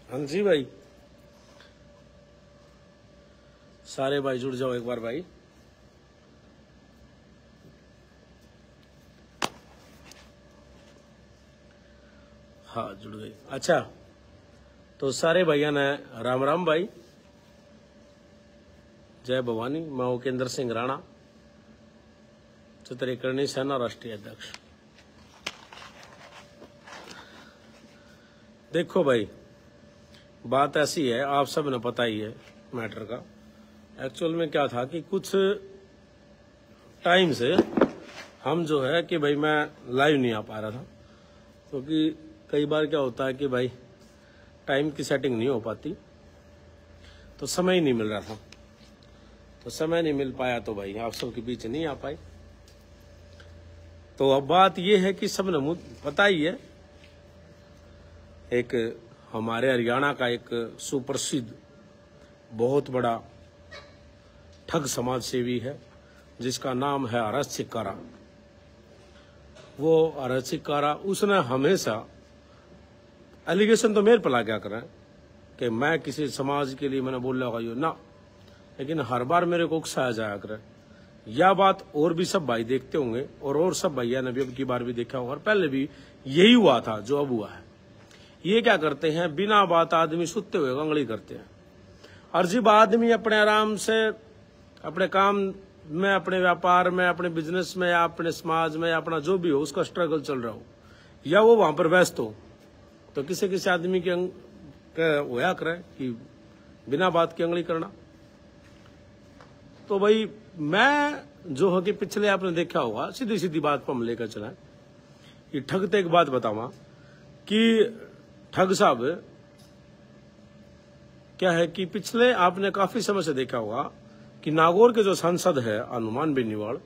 हाँ जी भाई, सारे भाई जुड़ जाओ एक बार भाई। हाँ जुड़ गए। अच्छा तो सारे भैया ने राम राम भाई, जय भवानी। मैं उकेंद्र सिंह राणा, चित्रीकरणी सेना राष्ट्रीय अध्यक्ष। देखो भाई, बात ऐसी है, आप सब ने पता ही है मैटर का। एक्चुअल में क्या था कि कुछ टाइम से हम जो है कि भाई मैं लाइव नहीं आ पा रहा था, क्योंकि कई बार क्या होता है कि भाई टाइम की सेटिंग नहीं हो पाती, तो समय ही नहीं मिल रहा था। तो समय नहीं मिल पाया तो भाई आप सबके बीच नहीं आ पाए। तो अब बात यह है कि सबने पता ही है, एक हमारे हरियाणा का एक सुप्रसिद्ध बहुत बड़ा ठग समाज सेवी है, जिसका नाम है आर एस चिक्कारा। वो आर एस चिक्कारा, उसने हमेशा एलिगेशन तो मेरे पर ला क्या करें कि मैं किसी समाज के लिए मैंने बोल रहा हूँ ना, लेकिन हर बार मेरे को उकसाया जाया करे। यह बात और भी सब भाई देखते होंगे, और सब भैया ने भी अब की बार भी देखा होगा, और पहले भी यही हुआ था जो अब हुआ है। ये क्या करते हैं, बिना बात आदमी सुत्ते हुए गंगली करते हैं। और जब आदमी अपने आराम से अपने काम में, अपने व्यापार में, अपने बिजनेस में, या अपने समाज में, या अपना जो भी हो उसका स्ट्रगल चल रहा हो, या वो वहां पर व्यस्त हो, तो किसी किसी आदमी की होया करे कि बिना बात की अंगली करना। तो भाई मैं जो है कि पिछले आपने देखा होगा, सीधी सीधी बात पर हम लेकर चला कि ठग तो एक बात बतावा कि ठग साहब क्या है कि पिछले आपने काफी समय से देखा होगा कि नागौर के जो सांसद है हनुमान बेनीवाल,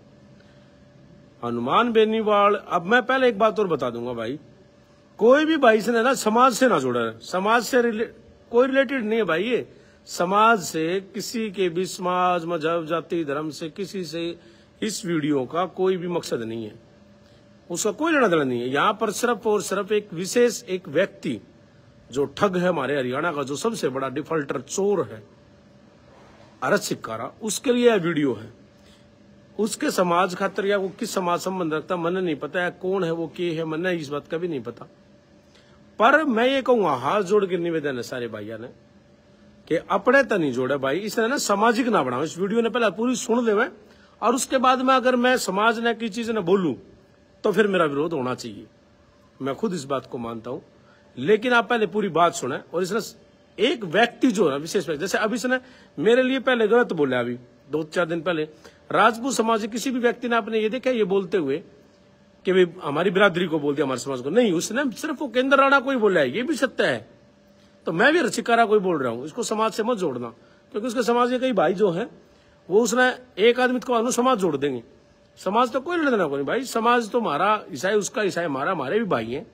अब मैं पहले एक बात और बता दूंगा भाई, कोई भी भाई से ना समाज से ना जुड़ा है, समाज से कोई रिलेटेड नहीं है भाई। ये समाज से, किसी के भी समाज, मजहब, जाति, धर्म से किसी से इस वीडियो का कोई भी मकसद नहीं है, उसका कोई लेना देना नहीं है। यहाँ पर सिर्फ और सिर्फ एक विशेष एक व्यक्ति जो ठग है हमारे हरियाणा का, जो सबसे बड़ा डिफॉल्टर चोर है आर एस चिक्कारा, उसके लिए यह वीडियो है। उसके समाज खातर या वो किस समाज संबंध रखता मैंने नहीं पता है, कौन है वो, के है, मैंने इस बात का भी नहीं पता। पर मैं ये कहूंगा, हाथ जोड़ के निवेदन है सारे भाइयों ने कि अपने तो नहीं जोड़े भाई, इसने ना सामाजिक ना बनाओ। इस वीडियो ने पहले पूरी सुन ले, और उसके बाद में अगर मैं समाज ने की चीज ने बोलूं तो फिर मेरा विरोध होना चाहिए, मैं खुद इस बात को मानता हूं। लेकिन आप पहले पूरी बात सुने। और इसने एक व्यक्ति जो है विशेष व्यक्ति, जैसे अभी इसने मेरे लिए पहले गलत बोला, अभी 2-4 दिन पहले राजपूत समाज के किसी भी व्यक्ति ने आपने ये देखा ये बोलते हुए कि भाई हमारी बिरादरी को बोल दिया, हमारे समाज को नहीं, उसने सिर्फ उकेंद्र राणा को ही बोला है, ये भी सत्य है। तो मैं भी चिक्कारा को ही बोल रहा हूं, इसको समाज से मत जोड़ना, क्योंकि उसके समाज के कई भाई जो है वो उसने एक आदमी को अनु समाज जोड़ देंगे। समाज तो कोई लेना देना कोई भाई, समाज तो हमारा ईसाई, उसका ईसाई, हमारा, हमारे भी भाई हैं,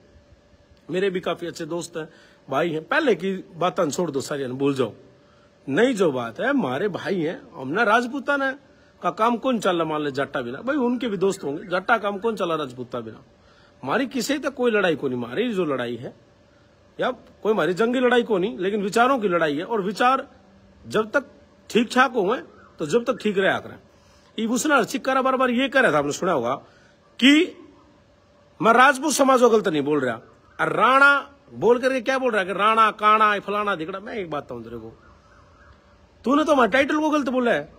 मेरे भी काफी अच्छे दोस्त हैं, भाई हैं। पहले की बात छोड़ दो, सारी भूल जाओ। नहीं, जो बात है हमारे भाई हैं, हमने राजपूता ने का काम कौन चल रहा, मान ले जाटा बिना, भाई उनके भी दोस्त होंगे, जाटा काम कौन चला राजपूता बिना। हमारी किसी तक कोई लड़ाई को नहीं, हमारी जो लड़ाई है या कोई हमारी जंगी लड़ाई को नहीं, लेकिन विचारों की लड़ाई है। और विचार जब तक ठीक ठाक होंगे तो जब तक ठीक रहा करें। उसने चिक्कारा बार बार ये कह रहा था, आपने सुना होगा कि मैं राजपूत समाज को गलत नहीं बोल रहा, और राणा बोल करके क्या बोल रहा है कि राणा काणा फलाना दिखड़ा। मैं एक बात कहूं तेरे को, तूने तो हमारे टाइटल को गलत बोला है।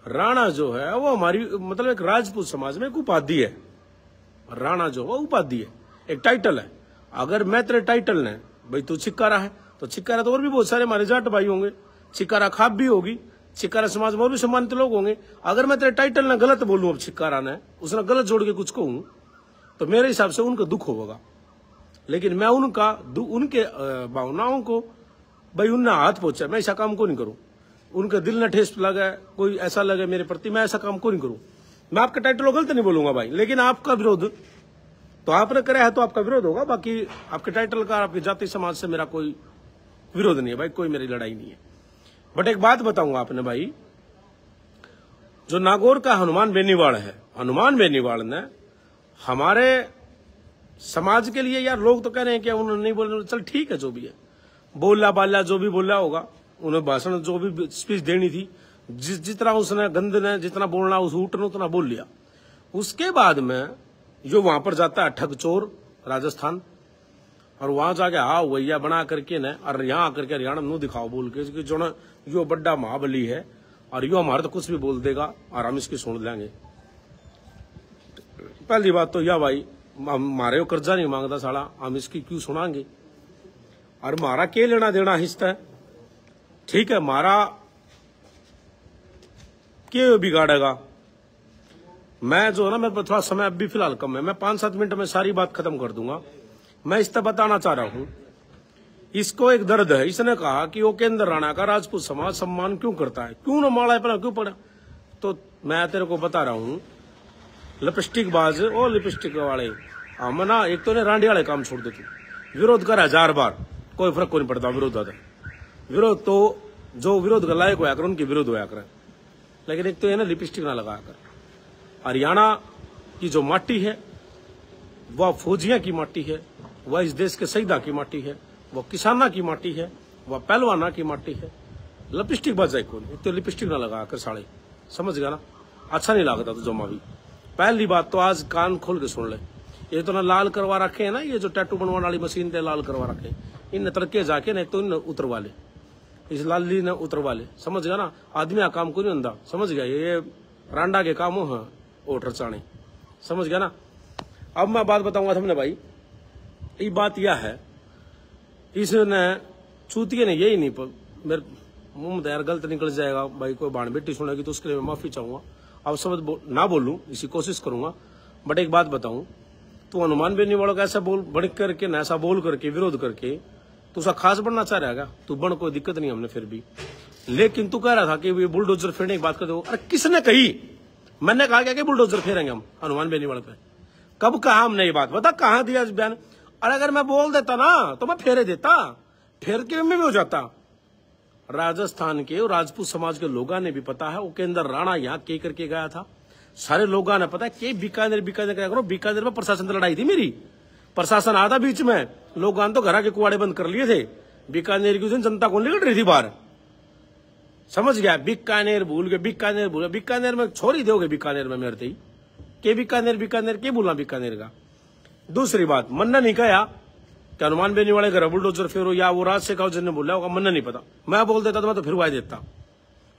राणा जो है वो हमारी मतलब एक राजपूत समाज में एक उपाधि है। राणा जो है उपाधि है, एक टाइटल है। अगर मैं तेरे टाइटल ने भाई तू चिक्कारा है, तो चिक्कारा तो और भी बहुत सारे हमारे जाट भाई होंगे, चिक्कारा खाप भी होगी, चिक्कारा समाज में और भी सम्मानित लोग होंगे। अगर मैं तेरे टाइटल ने गलत बोलूं, अब चिक्कारा ने उसने गलत जोड़ के कुछ कहूं, तो मेरे हिसाब से उनका दुख होगा। लेकिन मैं उनके भावनाओं को भाई उनने हाथ पहुंचा, मैं ऐसा काम को नहीं करूं। उनके दिल ने ठेस लगा, कोई ऐसा लगे मेरे प्रति, मैं ऐसा काम को नहीं करूं। मैं आपके टाइटल को गलत नहीं बोलूंगा भाई, लेकिन आपका विरोध तो आपने करा है तो आपका विरोध होगा। बाकी आपके टाइटल का, आपके जाति समाज से मेरा कोई विरोध नहीं है भाई, कोई मेरी लड़ाई नहीं है। बट एक बात बताऊंगा आपने भाई, जो नागौर का हनुमान बेनीवाल है, हनुमान बेनीवाल ने हमारे समाज के लिए, यार लोग तो कह रहे हैं कि उन्होंने नहीं बोले, चल ठीक है जो भी है, बोला बाला जो भी बोला होगा, उन्हें भाषण जो भी स्पीच देनी थी, जितना उसने गंद ने जितना बोलना उस ऊट ने उतना बोल लिया। उसके बाद में जो वहां पर जाता है ठग चोर राजस्थान, और वहां जाके हाँ वैया बना करके न, और यहाँ आकर के हरियाणा मुंह दिखाओ बोल के कि जो ना यो बड़ा महाबली है और यो हमारे तो कुछ भी बोल देगा और हम इसकी सुन लेंगे। पहली बात तो यह भाई, हमारे कर्जा नहीं मांगता साला, हम इसकी क्यों सुनाएंगे, और हमारा क्या लेना देना हिस्सा है, ठीक है, हमारा क्या बिगाड़ेगा। मैं जो है ना, मेरे पास थोड़ा समय अभी फिलहाल कम है, मैं 5-7 मिनट में सारी बात खत्म कर दूंगा। मैं इस तरह बताना चाह रहा हूं, इसको एक दर्द है। इसने कहा कि वो केंद्र राणा का राजपूत समाज सम्मान क्यों करता है, क्यों न माला पड़ा, क्यों पड़ा। तो मैं तेरे को बता रहा हूं, लिपस्टिक बाज और लिपस्टिक वाले हम ना, एक तो ने रांडी वाले काम छोड़ देते, विरोध कर 1000 बार कोई फर्क को नहीं पड़ता। विरोध तो जो विरोध कर लायक होया कर उनके विरोध होया कर, लेकिन एक तो ये ना लिपस्टिक ना लगा कर। हरियाणा की जो माटी है वह फौजियों की माटी है, वह इस देश के शहीदा की माटी है, वह किसाना की माटी है, वह पहलवाना की माटी है। लिपस्टिक बजाए कौन, एक तो लिपस्टिक ना लगा कर साले, समझ गया ना, अच्छा नहीं लगता तो जमा भी। पहली बात तो आज कान खोल के सुन ले, ये तो ना लाल करवा रखे है ना, ये जो टैटू बनवाने वाली मशीन पे लाल करवा रखे, इन तड़के जाके नहीं तो इन उतरवा ले, इस लाली ने उतरवा ले, समझ गया ना। आदमी आ काम को नहीं अंदा, समझ गया, ये रांडा के काम हो ओटर चाणे, समझ गया ना। अब मैं बात बताऊंगा तुमने भाई, ये बात यह है, इसने चूतिए ने यही नहीं, मेरे मुंह में यार गलत निकल जाएगा भाई, कोई बाण बेटी सुनेगी तो उसके लिए मैं माफी चाहूंगा। अब शब्द ना बोलूं, इसी कोशिश करूंगा। बट एक बात बताऊं, तू हनुमान बेनीवाल का ऐसा बोल बढ़ करके न, ऐसा बोल करके विरोध करके तू उसका खास बनना चाह रहा है, तू बन, कोई दिक्कत नहीं हमने फिर भी। लेकिन तू कह रहा था कि बुलडोजर फेरने की बात कर दो, अरे किसने कही, मैंने कहा क्या कि बुलडोजर फेरेंगे हम हनुमान बेनीवाल पे, कब कहा हमने ये बात, बता कहां दिया इस बयान। अरे अगर मैं बोल देता ना तो मैं फेरे देता, फेर के में भी हो जाता। राजस्थान के राजपूत समाज के लोगों ने भी पता है, वो केंद्र राणा यहाँ के करके गया था, सारे लोगों ने पता है कि बीकानेर क्या करो, बीकानेर में प्रशासन से लड़ाई थी मेरी, प्रशासन आधा बीच में, लोगों तो घर के कुआड़े बंद कर लिए थे, बीकानेर की उस दिन जनता कौन निकल रही थी बाहर, समझ गया। बीकानेर भूल गए, बीकानेर में छोड़ दोगे, बीकानेर में मेरे ही के बीकानेर के बोला बीकानेर का। दूसरी बात, मन्ना नहीं कहा कि हनुमान बेनीवाल घर बुलडोजर फेरो, या वो राज शेखावत ने बोला होगा, मन्ना नहीं पता, मैं बोल देता तो मैं तो फिर वाय देता,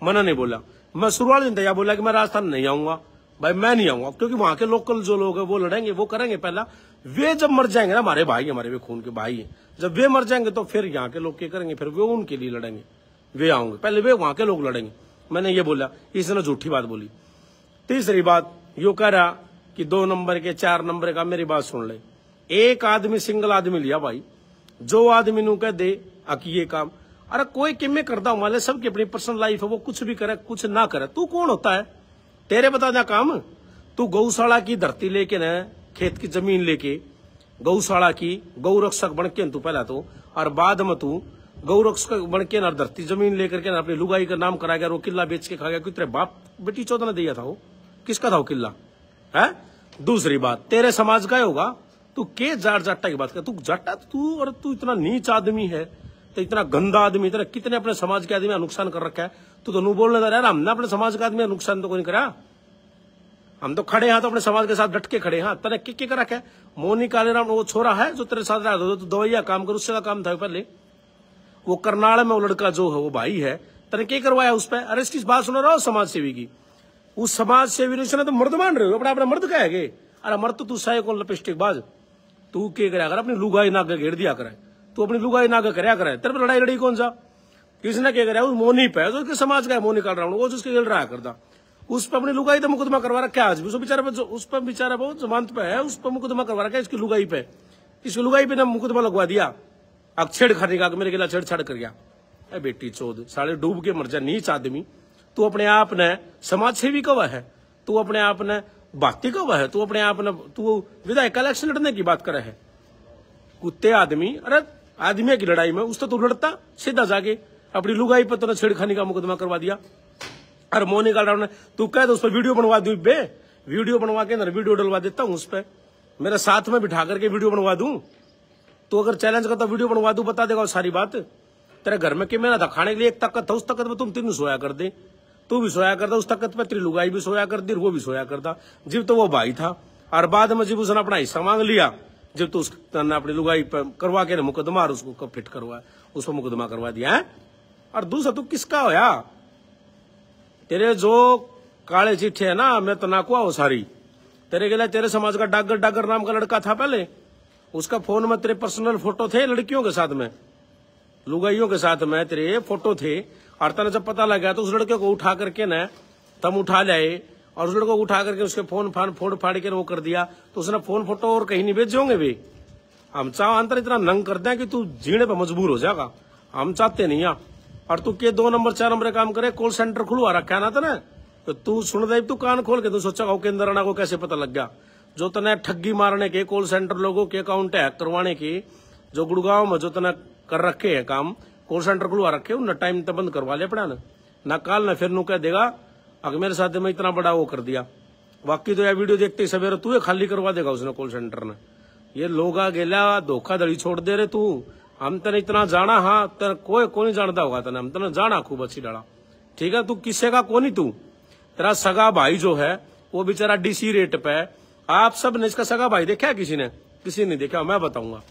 मन्ना नहीं बोला। मैं शुरुआत दिन या बोला कि मैं राजस्थान नहीं आऊंगा, भाई मैं नहीं आऊंगा, क्योंकि वहां के लोकल जो लोग है वो लड़ेंगे, वो करेंगे पहला, वे जब मर जाएंगे ना, हमारे भाई हमारे वे खून के भाई है, जब वे मर जाएंगे तो फिर यहाँ के लोग क्या करेंगे, फिर वे उनके लिए लड़ेंगे, वे आऊंगे, पहले वे वहां के लोग लड़ेंगे। मैंने ये बोला, इसने झूठी बात बोली। तीसरी बात यो कह रहा कि 2 नंबर के 4 नंबर का, मेरी बात सुन ले, एक आदमी सिंगल आदमी लिया भाई, जो आदमी नु कह दे कि ये काम, अरे कोई किमें करता हूं, माले सबकी अपनी पर्सनल लाइफ है, वो कुछ भी करे कुछ ना करे, तू कौन होता है, तेरे बता दे काम। तू गौशाला की धरती लेके न, खेत की जमीन लेके गौशाला की गौरक्षक बन के तू पहला तो, और बाद में तू गौरक्षक बन के ना धरती जमीन लेकर के ना अपनी लुगाई का नाम करा गया, वो किला बेच के खा गया, कि तेरे बाप बेटी चौदह ने दिया था, वो किसका था वो किला है। दूसरी बात, तेरे समाज का होगा, तू के जाटा की बात कर, तू जाटा तू, और तू इतना नीच आदमी है, तो इतना गंदा आदमी, इतना कितने अपने समाज के आदमी का नुकसान कर रखा है, तू तो नू बोलने दे रहा, हमने अपने समाज के आदमी का नुकसान तो कोई नहीं करा, हम तो खड़े हैं, तो अपने समाज के साथ डट के खड़े हैं। तेने क्या कर रखा है, मोनी कालेराम वो छोरा है जो तेरे साथ रहा, तो दवाइया काम कर, उससे का काम था पहले, वो करनाल में वो लड़का जो है वो भाई है, तेने क्या करवाया उस पर। अरे इसकी बात सुन रहा हो समाज सेवी की, उस समाज सेवी ने तो मर्द मान रहे हो, अपना अपना मर्द कहेगे, अरे मर्द तो तू साय कौन लिपस्टिक बाज, तू क्या कराया कर, अपनी लुगाई नाग घेर दिया करे, तू अपनी लुगाई नाग करया करे, तेरे पर लड़ाई लड़ी कौन सा, किसने क्या कराया, उस मोनी पे, जो समाज का है मोनी काल रावण, वो उसके गिल रहा करता, उस पर अपनी लुगाई तो मुकदमा करवा रखा है आज भी, उस बेचारे पे, उस पर बेचारा बहुत जमानत पे है, उस पर मुकदमा करवा रखा है, इसकी लुगाई पे, इसकी लुगाई पे ना मुकदमा लगवा दिया, अब छेड़खानी का मेरे गिला छेड़छाड़ कर गया। अरे बेटी चौध साले डूब के मर जा, नीच आदमी, तू अपने आप ने समाज सेवी कवा है, तू अपने आप ने बाती कवा है, तू अपने आप ने, तू विधायक इलेक्शन लड़ने की बात करे है, कुत्ते आदमी। अरे आदमी की लड़ाई में उस तो तू लड़ता, सीधा जाके अपनी लुगाई पर तो छेड़खानी का मुकदमा करवा दिया, और मोनिका डाउन तू कह दो उस पर वीडियो बनवा दूं, बे वीडियो बनवा के अंदर वीडियो डलवा देता हूं, उस पर मेरे साथ में बिठा करके वीडियो बनवा दूं। तो अगर चैलेंज करता वीडियो बनवा दूं, बता देगा सारी बात। तेरे घर में कि मेरा था खाने के लिए एक ताकत था, उस ताकत में तुम तीनों सोया कर दे, तू भी सोया करता, उस ताकत पे तेरी लुगाई भी सोया कर दी, वो भी सोया करता। जब तो वो भाई था, और बाद में जब उसने अपना हिस्सा मांग लिया, जब तो उसने अपनी लुगाई करवा के मुकदमा और उसको फिट करवाया, उस पर मुकदमा करवा दिया है। और दूसरा तू किसका होया? तेरे जो काले चिट्ठे है ना, मैं तो नाकुआ हो सारी तेरे के लिए। तेरे समाज का डागर डागर नाम का लड़का था पहले, उसका फोन में तेरे पर्सनल फोटो थे लड़कियों के साथ में, लुगाइयों के साथ में तेरे फोटो थे। और तने जब पता लगा तो उस लड़के को उठा करके न तम उठा लाए, और उस लड़के को उठा करके उसके फोन फोड़ फाड़ के वो कर दिया। तो उसने फोन फोटो और कहीं नहीं भेजे होंगे वे। हम चाह अंतर इतना नंग करते हैं कि तू जीने पर मजबूर हो जाएगा, हम चाहते नहीं है। और तू के 2 नंबर 4 नंबर काम करे, कॉल सेंटर खुलवा रखा है ना तने, तो तू सुन दे, तू कान खोल के तू सोचा के अंदर आना को कैसे पता लग गया? जो तने ठगी मारने के, कॉल सेंटर लोगों के अकाउंट हैक करवाने के, जो गुड़गांव में जो तने कर रखे है काम, कॉल सेंटर खुलवा रखे, उन टाइम तक बंद करवा ले पड़ा ना काल ना फिर नू कह देगा अगर मेरे साथ में इतना बड़ा वो कर दिया। बाकी तो यह वीडियो देखते ही सवेरे तू खाली करवा देगा उसने कॉल सेंटर ने। ये लोगा गेला धोखाधड़ी छोड़ दे रहे तू, हम तने इतना जाना, हाँ तेरे कोई नहीं जानता होगा तने, हम तने जाना खूब अच्छी डाला, ठीक है। तू किससे का कोनी, तू तेरा सगा भाई जो है वो बेचारा डीसी रेट पे, आप सब ने इसका सगा भाई देखा है? किसी ने देखा? मैं बताऊंगा।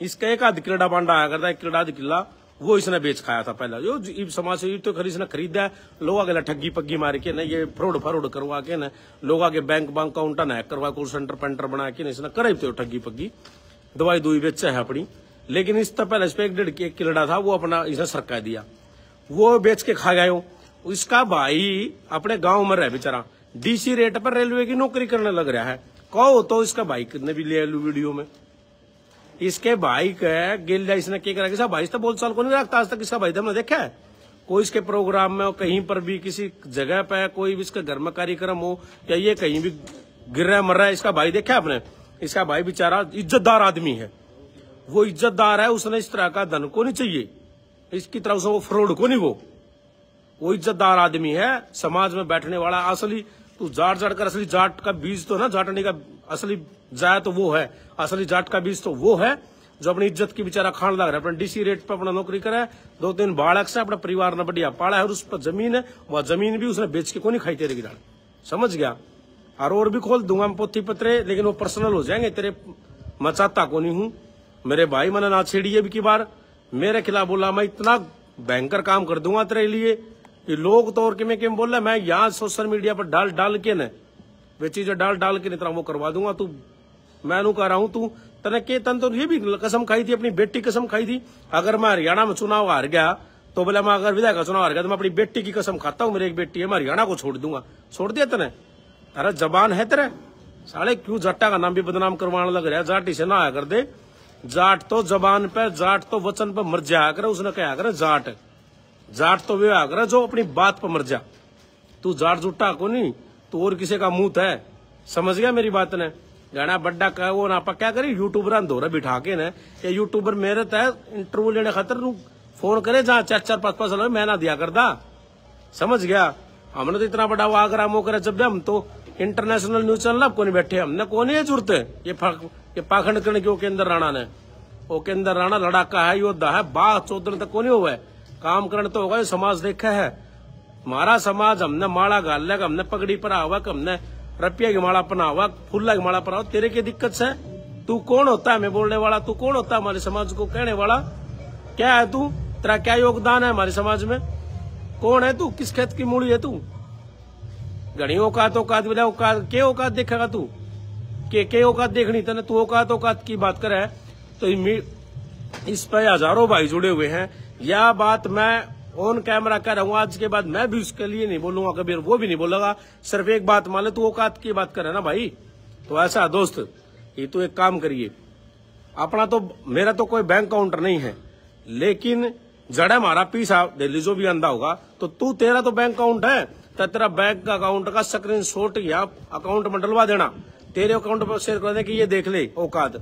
इसका एक आध किला बांडा आया करता है, किला आध किला वो इसने बेच खाया था पहले। जो समाज से तो खरीद इसने खरीदा, लोग के ठगी पग्गी मार के ना, ये फ्रॉड फरोड करवा के ना, लोग के बैंक अकाउंट ना हैक करवा, कॉल सेंटर पेंटर बना के इसने करे तो ठगी पग्गी दवाई दुई बेचा है अपनी। लेकिन इस तो पहले इस पे 1.5 किला था, वो अपना इसने सरका दिया, वो बेच के खा गए। इसका भाई अपने गांव में रहे बेचारा, डीसी रेट पर रेलवे की नौकरी करने लग रहा है। कहो तो इसका भाई कितने भी ले लू वीडियो में, इसके भाई का गिल इसने क्या करा? किसा भाई तो बोल चाल को नहीं रखता आज तक। इसका भाई तो हमने देखा है कोई इसके प्रोग्राम में, कहीं पर भी किसी जगह पे कोई भी इसके घर में कार्यक्रम हो या ये कहीं भी गिर रहा मर रहा है, इसका भाई देखा आपने? इसका भाई बेचारा इज्जतदार आदमी है, वो इज्जतदार है, उसने इस तरह का धन को नहीं चाहिए, इसकी तरफ से वो फ्रॉड को नहीं, वो इज्जतदार आदमी है, समाज में बैठने वाला असली। तू जाट जाट कर असली जाट का बीज तो ना, जाटने का असली जाए तो वो है, असली जाट का बीज तो वो है जो अपनी इज्जत की बेचारा खान लग रहा है, अपना डीसी रेट पर अपना नौकरी करे, 2-3 बालक से अपना परिवार ने बढ़िया पाला है, और उस पर जमीन है, वह जमीन भी उसने बेच के को नहीं खाई तेरे गिराड़, समझ गया? और भी खोल दूंगा मैं पोथी पत्रे, लेकिन वो पर्सनल हो जाएंगे तेरे, मचाता को नहीं हूं मेरे भाई। मैंने ना छेड़ी अब की बार मेरे खिलाफ बोला, मैं इतना भयंकर काम कर दूंगा तेरे लिए कि लोग तो और कि बोल रहा मैं यहाँ सोशल मीडिया पर डाल के न वे चीजें डाल के तरह वो करवा दूंगा। तू मैं नू कह रहा हूं, तू तने के तन तो ये भी कसम खाई थी, अपनी बेटी कसम खाई थी, अगर मैं हरियाणा में चुनाव हार गया तो बोला मैं अगर विधायक का चुनाव हार गया तो मैं अपनी बेटी की कसम खाता हूँ, मेरी एक बेटी है, मैं हरियाणा को छोड़ दूंगा। छोड़ दिया तने? अरे जबान है तेरे साले, क्यों जाटा का नाम भी बदनाम करवाने लग रहा है? जाटी से ना आया कर दे, जाट तो जबान पे, जाट तो वचन पे मर जाया करे, उसने कहा करे जाट तो वे आकर जो अपनी बात पर मर जा। तू जाट जुटा को नहीं, तू और किसी का मुंह है, समझ गया मेरी बात ने? गाना बड्डा कह वो ना क्या करी, यूट्यूबर धोरा बिठा के न, ये यूट्यूबर मेरे तय इंटरव्यू लेने खातर फोन करे जहाँ 4-4 5-5 साल मैं ना दिया करता, समझ गया? हमने तो इतना बड़ा वो आगरा मो करे, जब हम तो इंटरनेशनल न्यूज चैनल को नहीं बैठे, हमने को नहीं जरूरत है ये पाखंड करने की। ओके अंदर राणा ने, ओके अंदर राणा लड़ाका है, योद्धा है, 12-14 तक को नहीं हुआ है, काम करने तो होगा। समाज देखा है हमारा समाज, हमने माला गाल लिया, हमने पगड़ी पर आवा, हमने रपिया की माला पना हुआ, फुल्ला की माला पना हुआ, तेरे की दिक्कत से तू कौन होता है? मैं बोलने वाला तू कौन होता है? हमारे समाज को कहने वाला क्या है तू? तेरा क्या योगदान है हमारे समाज में? कौन है तू? किस खेत की मूड़ी है तू? घड़ी औकात बिला औकात के औकात देखेगा तू? के औकात देखनी तने? तू औकात की बात करे तो इस पे हजारों भाई जुड़े हुए हैं। यह बात मैं ऑन कैमरा कह रहा हूँ, आज के बाद मैं भी उसके लिए नहीं बोलूंगा कभी, वो भी नहीं बोलेगा। सिर्फ एक बात मान ले, तू औकात की बात करे ना भाई, तो ऐसा दोस्त ये तो एक काम करिए, अपना तो मेरा तो कोई बैंक काउंटर नहीं है, लेकिन जड़ा हमारा पीसा दिल्ली जो भी अंधा होगा तो तू तेरा तो बैंक अकाउंट है, तो तेरा बैंक अकाउंट का स्क्रीनशॉट या अकाउंट में डलवा देना, तेरे अकाउंट पर शेयर कर दे कि ये देख ले औकात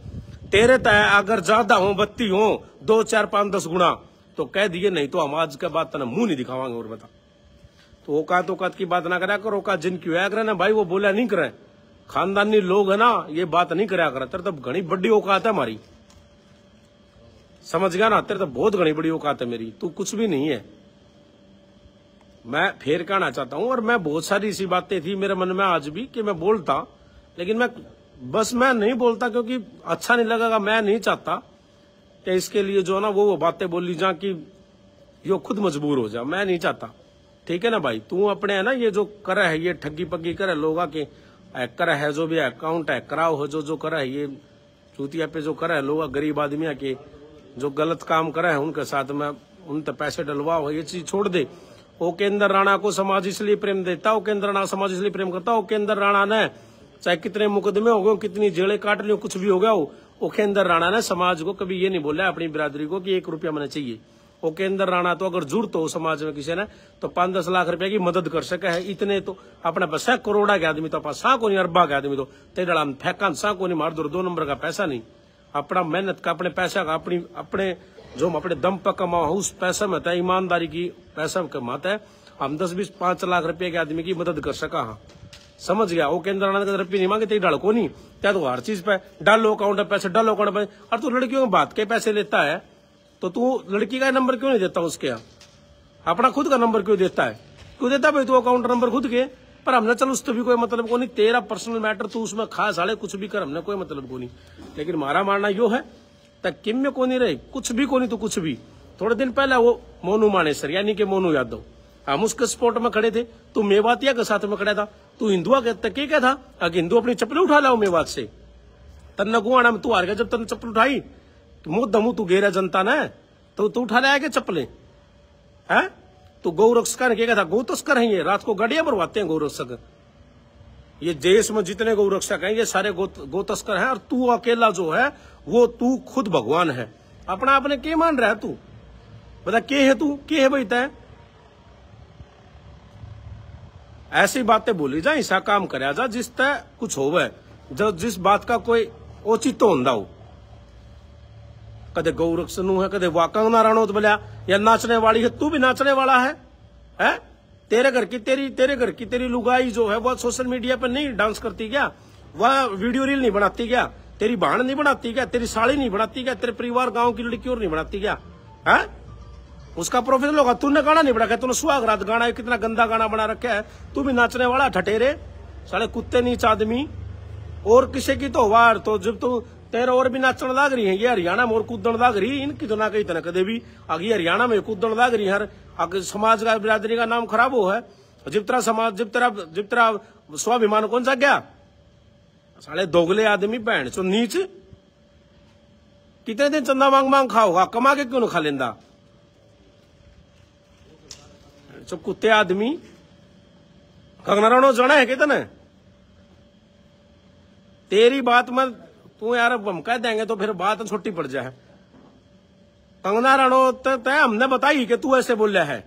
तेरे तय अगर ज्यादा हो 32 हो 2, 4, 5, 10 गुना तो कह दिए, नहीं तो हम आज के बाद तेना मुंह नहीं दिखावांगे। और बता तो औकात औकात की बात ना करा कर, औकात जिनकी होया करे ना भाई वो बोला नहीं करे, खानदानी लोग है ना ये बात नहीं करा कर। तेरे तो घनी बड़ी औकात है हमारी, समझ गया ना, तेरे तो बहुत घनी बड़ी औकात है मेरी, तू कुछ भी नहीं है। मैं फिर कहना चाहता हूं, और मैं बहुत सारी ऐसी बातें थी मेरे मन में आज भी कि मैं बोलता, लेकिन मैं नहीं बोलता क्योंकि अच्छा नहीं लगेगा। मैं नहीं चाहता कि इसके लिए जो है ना वो बातें बोली जा कि यो खुद मजबूर हो जा, मैं नहीं चाहता। ठीक है ना भाई, तू अपने है ना ये जो करे है, ये ठगी पग्गी करे लोगा के हैकर है, जो भी अकाउंट है कराओ हो, जो करे है ये चूतिया पे जो करे है लोग, गरीब आदमी के जो गलत काम करे है उनके साथ में उन तक पैसे डलवाओ, ये चीज छोड़ दे। ओकेंद्र राणा को समाज इसलिए प्रेम देता, ओकेंद्र राणा समाज इसलिए प्रेम करता। ओकेंद्र राणा ने चाहे कितने मुकदमे हो गए, कितनी जेलें काट ली, कुछ भी हो गया हो, ओकेंद्र राणा ने समाज को कभी ये नहीं बोला अपनी बिरादरी को कि 1 रुपया मैंने चाहिए। ओकेंद्र राणा तो अगर जरूरत हो समाज में किसी ने तो 5-10 लाख रुपए की मदद कर सके है, इतने तो अपने पास करोड़ा के आदमी तो पास सा को नहीं, अरबा के आदमी तो तेरा फेंका सा को नहीं, मार दो 2 नंबर का पैसा नहीं, अपना मेहनत का अपने पैसा का अपने जो हम अपने दम पर कमाओ उस पैसा में है, ईमानदारी की पैसा कमाता है। हम 10-20-5 लाख रुपए के आदमी की मदद कर सका। हाँ समझ गया, वो केंद्र राणा रुपये नहीं मांगे, तेरी डाल को नहीं क्या, तो हर चीज पे डालो अकाउंट पे पैसे, डालो अकाउंट पे। और तू लड़कियों में बात के पैसे लेता है तो तू लड़की का नंबर क्यों नहीं देता उसके यहाँ, अपना खुद का नंबर क्यों देता है, क्यों देता भाई तू अकाउंट नंबर खुद के। पर हमने चल उससे भी कोई मतलब को नहीं, तेरा पर्सनल मैटर तू उसमें खास साले कुछ भी कर, हमने कोई मतलब को नहीं। लेकिन हमारा मानना यो है तक किम में को नहीं रहे, कुछ भी को नहीं तो कुछ भी। थोड़े दिन पहले वो मोनू मानेसर यानी कि मोनू यादव, हम उसके स्पॉट में खड़े थे, तू मेवातिया के साथ में खड़ा था, तू हिंदुआ के क्या था, अगर हिंदू अपनी चप्पल उठा लाओ मेवात से, तन्ना गुआना में तू हार गया, जब तन चप्पल उठाई मुंह दमू तू गेरा जनता ने तो तू उठा लाया क्या चप्पलें है, तू गौ रक्षक क्या था, गौ तस्कर है ये, रात को गाड़ियां भरवाते हैं गौ रक्षक। ये देश में जितने गौ रक्षक हैं ये सारे गौ तस्कर हैं, और तू अकेला जो है वो तू खुद भगवान है। अपना अपने के मान रहा है तू, बता के है तू, के है भाई तय, ऐसी बातें बोली जा, ऐसा काम कराया जा जिस तय कुछ होवे, जो जिस बात का कोई औचित्य होंदा हो। कदे गौ रक्षक है, कदे वाकंगना राणोत बोलिया, या नाचने वाली है, तू भी नाचने वाला है? तेरे घर की तेरी लुगाई जो है वो सोशल मीडिया पर नहीं डांस करती क्या, वह वीडियो रील नहीं बनाती क्या, तेरी बहन नहीं बनाती क्या, तेरी साड़ी नहीं बनाती क्या, तेरे परिवार गांव की लड़की और नहीं बनाती क्या है? उसका प्रोफेशनल होगा, तूने गाना नहीं बना, तूने सुहाग रात गाना है, कितना गंदा गाना बना रखा है, तू भी नाचने वाला ठटेरे साले कुत्ते नीच आदमी। और किसी की तो वार तो जब तू तेरे और भी नाचन लाग रही है, ये हरियाणा में और कूदन लाग रही है, इनकी तो ना कहीं तरह कदे भी आगे हरियाणा में कूदन लाग रही है, आगे समाज का बिरादरी का नाम खराब हो है। जिब तरह समाज जिब तरह स्वाभिमान कौन सा गया, साले दोगले आदमी बहन चो नीच, कितने दिन चंदा मांग मांग खाओगा, कमा के क्यों न खा लेंदा जो कुत्ते आदमी। कंगना राणो जाना है कितने तेरी बात में तू यार हम कह देंगे तो फिर बात छोटी पड़ जाए। कंगना राणौत तय हमने बताई कि तू ऐसे बोल रहा है,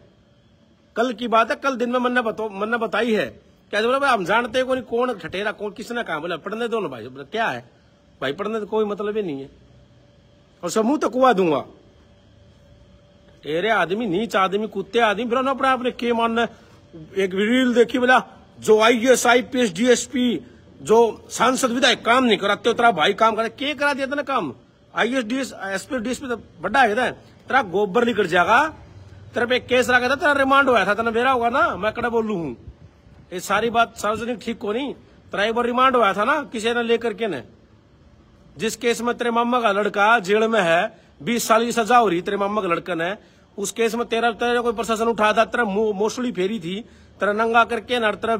कल की बात है, कल दिन में मन बताई है, क्या बोला भाई हम जानते हैं कौन ठटेरा कौन किसने कहा, बोला पढ़ने दो ना भाई, बोला क्या है भाई पढ़ने तो कोई मतलब ही नहीं है, और समूह तो कुआ दूंगा। तेरे आदमी नीच आदमी कुत्ते आदमी फिर अपने आपने के मानना। एक रील देखी बोला जो IAS IPS DSP जो सांसद विधायक काम नहीं कराते तेरा भाई काम करा, के करा दिया था ना काम, IAS SP DSP तो बड़ा है, तेरा गोबर निकल जाएगा, तेरे पे केस रखा था, तेरा रिमांड हुआ था, तेना मेरा होगा ना, मैं कड़ा बोलू हूँ, ये सारी बात सार्वजनिक ठीक को नहीं। तेरा एक बार रिमांड हुआ था ना किसी ने लेकर के ने, जिस केस में तेरे मामा का लड़का जेल में है, 20 साल की सजा हो रही तेरे मामा के लड़कन है, उस केस में तेरा कोई प्रशासन उठा था, तेरा मोसड़ी फेरी थी, तेरा नंगा करके ना तेरा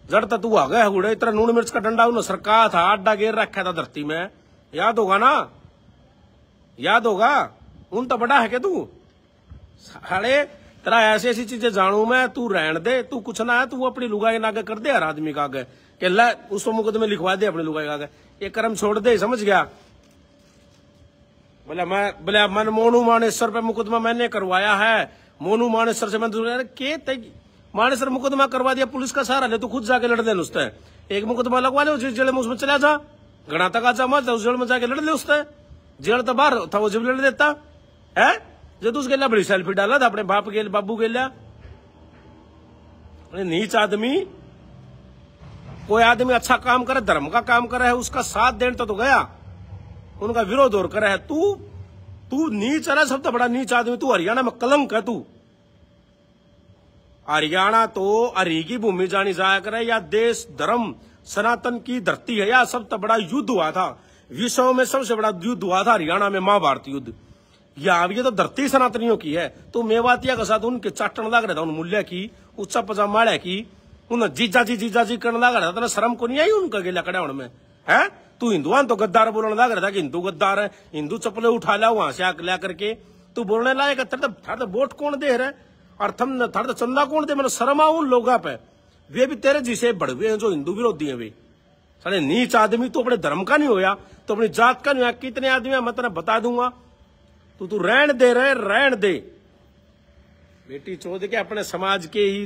जड़ता तू आ गया हुड़े, तेरा नून मिर्च का डंडा उन्होंने सरका था, अड्डा गेर रखा था धरती में, याद होगा ना, याद होगा, उन तो बड़ा है क्या तू साले, तेरा ऐसी ऐसी चीजें जानू मैं, तू रहन दे, तू कुछ ना है, तू अपनी लुगाई नागे कर दे हर आदमी का आगे कि ला उसको मुकदमे लिखवा दे अपनी लुगाई का आगे, ये कर्म छोड़ दे, समझ गया। बोले मन मोनू मानेसर पे मुकदमा मैंने करवाया है, मोनू मानेसर से मैं के मानेसर मुकदमा करवा दिया, पुलिस का सहारा ले, तू खुद जाके लड़ दे उससे, एक मुकदमा लगवा ले, जिस जेल में उसमें चला जा, घना तक आ जा मत, उस जेल में जाके लड़ ले उससे, जेल तो बाहर था वो जब लड़ देता है, जब तू उसके बड़ी सेल्फी डाला था अपने बाप के बाबू के लिया, नीच आदमी, कोई आदमी अच्छा काम करे, धर्म का काम करे है, उसका साथ देने तो गया, उनका विरोध और करे है। तू नीच है ना, सबसे बड़ा नीच आदमी तू। हरियाणा में कलंक है तू। हरियाणा तो हरि की भूमि जानी जाया करे, या देश धर्म सनातन की धरती है, या सबसे बड़ा युद्ध हुआ था विश्व में, सबसे बड़ा युद्ध हुआ था हरियाणा में, महाभारत युद्ध। या ये तो धरती सनातनियों की है। तो मेवातिया के साथ उनके चाटन लग रहा था, उन मूल्य की, उच्चा पजामाड़ा की, उन जीजा जी करने लग रहा था ना। शर्म को नहीं आई उनका गेला कड़ा में है। तू हिंदुआन तो गद्दार बोलने लग रहा था कि हिंदू गद्दार है, हिंदू चप्पले उठा ला वहां से आकर ला करके तू बोलने लायक। थर्द वोट कौन दे रहे, और थम थर्द चंदा कौन दे? मैंने शर्म आऊ उन लोगों पे, वे भी तेरे जिसे बढ़वे हैं जो हिंदू विरोधी है। वे सारे नीच आदमी। तो अपने धर्म का नहीं होया तो अपनी जात का नहीं होया। कितने आदमी मैं तेरा बता दूंगा। तू रहन दे रहे, रहन दे बेटी चोद के अपने समाज के ही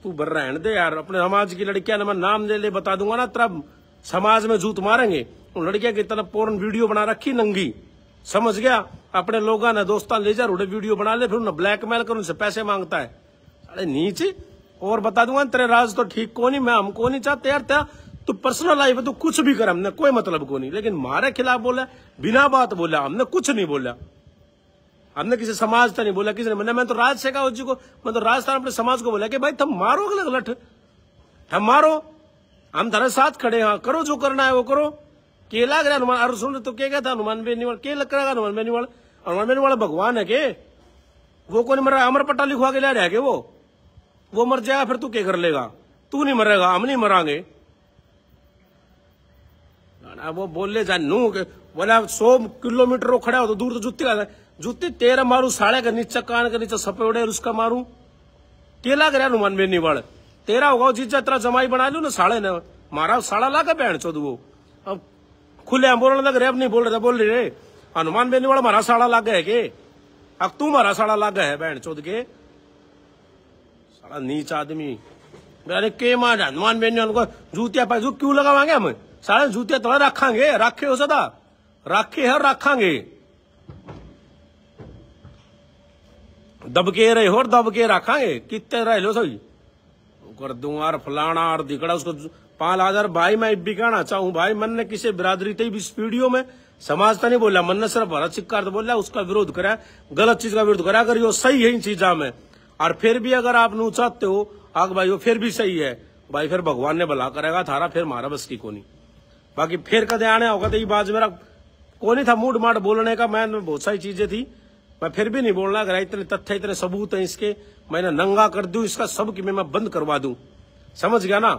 तू बर रहन दे यार। अपने समाज की लड़कियां मैं नाम ले बता दूंगा ना, तेरा समाज में जूत मारेंगे। उन लड़कियां की तरफ पोर्न वीडियो बना रखी नंगी, समझ गया? अपने लोगों ने दोस्तान ले जा रोडे वीडियो बना ले, फिर उन्हें ब्लैकमेल कर उनसे पैसे मांगता है। अरे नीचे और बता दूंगा तेरे राज तो ठीक को नहीं, मैं हमको नहीं चाहते यार। तेरा तू पर्सनल लाइफ है, तू कुछ भी कर, हमने कोई मतलब को नहीं। लेकिन हमारे खिलाफ बोला, बिना बात बोला, हमने कुछ नहीं बोला। हमने किसी समाज तो नहीं बोला, किसी ने। मैं तो राज से कहा जी को, मैं तो राजस्थान अपने समाज को बोला कि भाई तुम मारो अलग लठ, हम मारो, हम तेरे साथ खड़े हैं, करो जो करना है वो करो। के लग रहा हनुमान? अरे सुन तो क्या था हनुमान बेनीवाल, के लग रहा हनुमान बेनीवाल? हनुमान बेनीवाल भगवान है के? वो कौन मरा? अमर पट्टा लिखवा के ले रहा है के? वो मर जाएगा फिर तू क्या कर लेगा? तू नहीं मरेगा, हम नहीं मरांगे। वो बोले जा नू बोला 100 किलोमीटर वो खड़ा हो तो दूर तो जुत्ती तेरा मारू, साढ़े का नीचे कान के नीचे सपेड़े उसका मारू। के लग रहा हनुमान बेनीवाल? तेरा होगा जीजा, तेरा जमाई बना लू ना साढ़े ने, मारा साड़ा ला के बहन चोद। वो अब खुले हम बोलने लग रहे, अब नहीं बोल रहे, बोल रहे हनुमान बेनीवाल मारा साड़ा लाग गए के? अब तू मारा साड़ा लाग गया है बहन चोद के, साड़ा नीच आदमी। अरे के मार हनुमान बेनीवाल को जूतिया पाए क्यों लगावांगे हम? सारे जूतिया थोड़ा रखांगे, राखे हो सदा राखे है, रखांगे दबके रहे हो, दबके रखांगे। कितने रह लो सही कर दूंगा और फलाना और दिखड़ा उसको 5,000। भाई मैं भी कहना चाहूं भाई, मन ने किसी बिरादरी थे इस वीडियो में समाज तो नहीं बोला, मन ने सिर्फ भरत चिक्कार तो बोला, उसका विरोध करा, गलत चीज का विरोध करा। अगर यो सही है इन चीजा में, और फिर भी अगर आप नू चाहते हो आग भाई वो फिर भी सही है भाई, फिर भगवान ने भला करेगा थारा, फिर मारा बस की कोनी। बाकी फिर कदे आने होगा तो ये बात मेरा को नहीं था मूड माड बोलने का, मैं बहुत सारी चीजें थी, मैं फिर भी नहीं बोलना। अगर इतने तथ्य इतने सबूत हैं इसके, मैंने नंगा कर दूं इसका सब कि मैं बंद करवा दूं, समझ गया ना?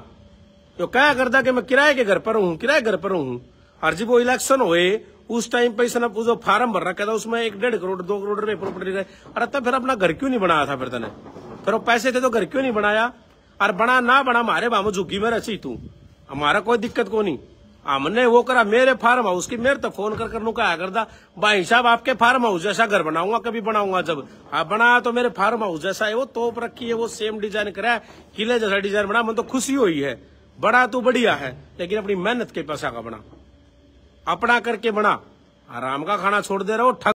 तो क्या करता कि मैं किराए के घर पर हूँ, किराए घर पर हूँ। और जब वो इलेक्शन हुए उस टाइम पे इसने जो फार्म भर रखा था उसमें 1-1.5 करोड़ 2 करोड़ रुपए प्रॉपर्टी रहे। अरे तब फिर अपना घर क्यों नहीं बनाया था? फिर तने फिर वो पैसे थे तो घर क्यों नहीं बनाया? और बना ना बना हमारे बामू झुग्गी में रची तू, हमारा कोई दिक्कत को नहीं। हमने वो करा मेरे फार्म हाउस की, मेरे तो फोन कर नू कहा करता भाई साहब आपके फार्म हाउस जैसा घर बनाऊंगा, कभी बनाऊंगा। जब आप बना तो मेरे फार्म हाउस जैसा है, वो तोप रखी है, वो सेम डिजाइन करा है, किले जैसा डिजाइन बना। मुझे तो खुशी हुई है, बड़ा तो बढ़िया है, लेकिन अपनी मेहनत के पैसा का बना, अपना करके बना। आराम का खाना छोड़ दे रहे हो।